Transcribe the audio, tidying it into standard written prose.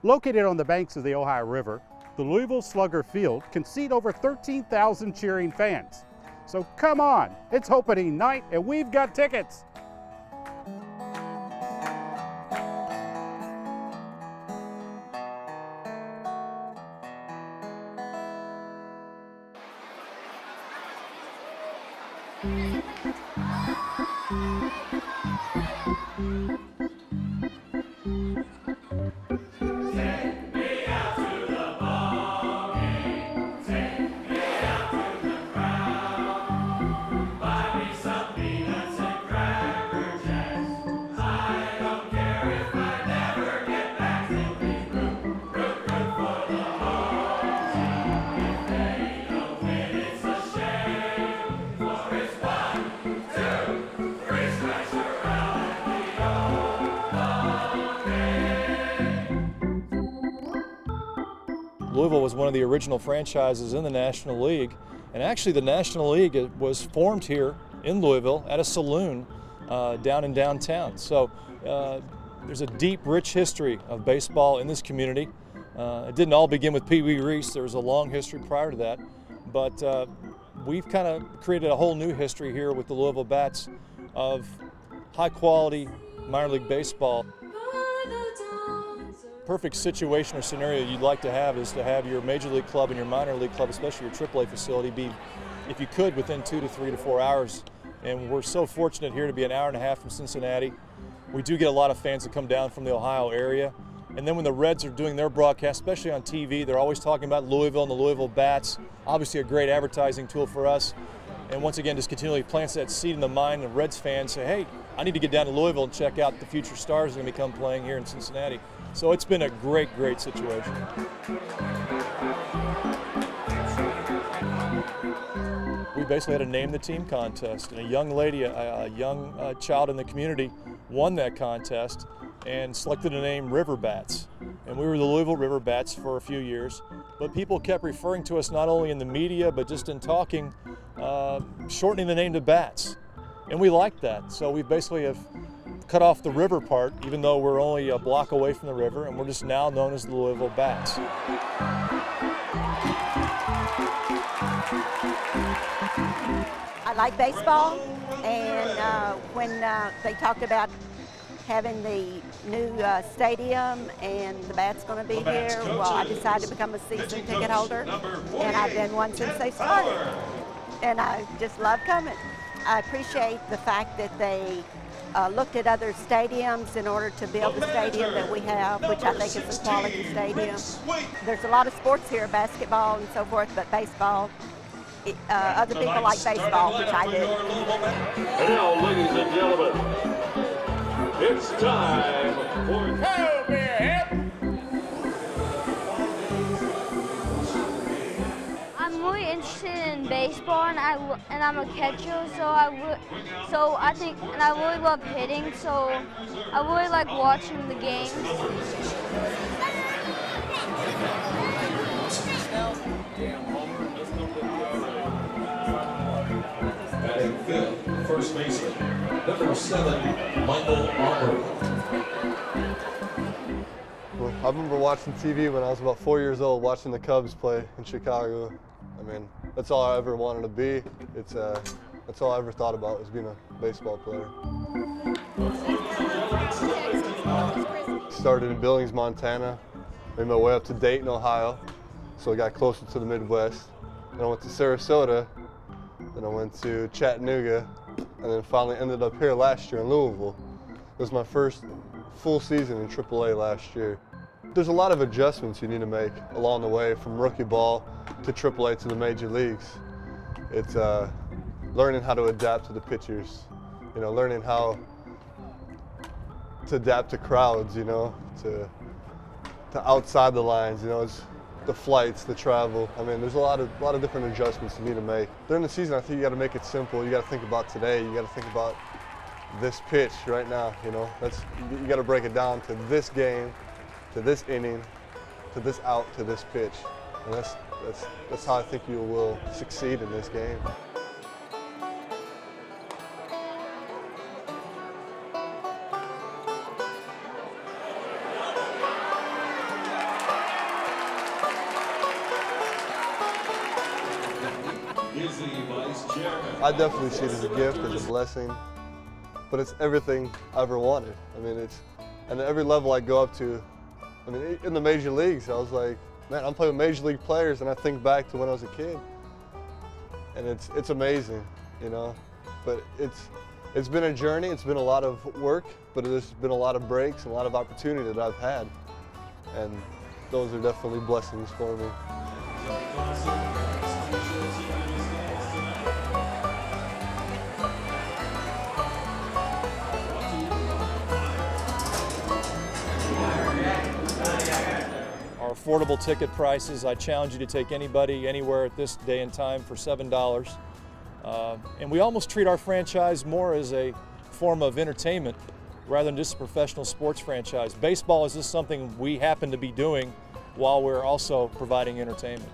Located on the banks of the Ohio River, the Louisville Slugger Field can seat over 13,000 cheering fans. So come on, it's opening night and we've got tickets. Louisville was one of the original franchises in the National League, and actually the National League was formed here in Louisville at a saloon down in downtown. So there's a deep, rich history of baseball in this community. It didn't all begin with Pee Wee Reese. There was a long history prior to that, but we've kind of created a whole new history here with the Louisville Bats of high-quality minor league baseball. Perfect situation or scenario you'd like to have is to have your major league club and your minor league club, especially your AAA facility, be, if you could, within 2 to 3 to 4 hours. And we're so fortunate here to be an hour and a half from Cincinnati. We do get a lot of fans that come down from the Ohio area. And then when the Reds are doing their broadcast, especially on TV, they're always talking about Louisville and the Louisville Bats. Obviously a great advertising tool for us. And once again, just continually plants that seed in the mind of Reds fans, say, hey, I need to get down to Louisville and check out the future stars that are going to come playing here in Cincinnati. So it's been a great, great situation. We basically had a name the team contest, and a young lady, a young child in the community won that contest and selected the name River Bats. And we were the Louisville River Bats for a few years, but people kept referring to us not only in the media, but just in talking, shortening the name to Bats. And we liked that, so we basically have cut off the river part, even though we're only a block away from the river, and we're just now known as the Louisville Bats. I like baseball, and when they talked about having the new stadium and the Bats going to be here, well, I decided to become a season ticket holder, and I've been one since they started, and I just love coming. I appreciate the fact that they looked at other stadiums in order to build the stadium that we have, which I think is a quality stadium. There's a lot of sports here, basketball and so forth, but baseball, other people like baseball, which I do. And now, ladies and gentlemen, it's time for Help Me Hip! I'm really interested in baseball, and I'm a catcher, so I think I really love hitting, so I really like watching the games. Batting fifth, first baseman, number 7, Michael Aubrey. I remember watching TV when I was about 4 years old, watching the Cubs play in Chicago. I mean, that's all I ever wanted to be. That's all I ever thought about, was being a baseball player. Started in Billings, Montana, made my way up to Dayton, Ohio, so I got closer to the Midwest. Then I went to Sarasota, then I went to Chattanooga, and then finally ended up here last year in Louisville. It was my first full season in AAA last year. There's a lot of adjustments you need to make along the way from rookie ball to AAA to the major leagues. It's learning how to adapt to the pitchers, you know, learning how to adapt to crowds, you know, to outside the lines, you know, it's the flights, the travel. I mean, there's a lot of different adjustments you need to make. During the season, I think you got to make it simple. You got to think about today. You got to think about this pitch right now, you know. You got to break it down to this game, to this inning, to this out, to this pitch. And that's how I think you will succeed in this game. I definitely see it as a gift, as a blessing, but it's everything I ever wanted. I mean, and at every level I go up to, I mean, in the major leagues, I was like, man, I'm playing with major league players, and I think back to when I was a kid, and it's amazing, you know. But it's been a journey. It's been a lot of work, but there's been a lot of breaks and a lot of opportunity that I've had, and those are definitely blessings for me. Our affordable ticket prices, I challenge you to take anybody anywhere at this day and time for $7. And we almost treat our franchise more as a form of entertainment rather than just a professional sports franchise. Baseball is just something we happen to be doing while we're also providing entertainment.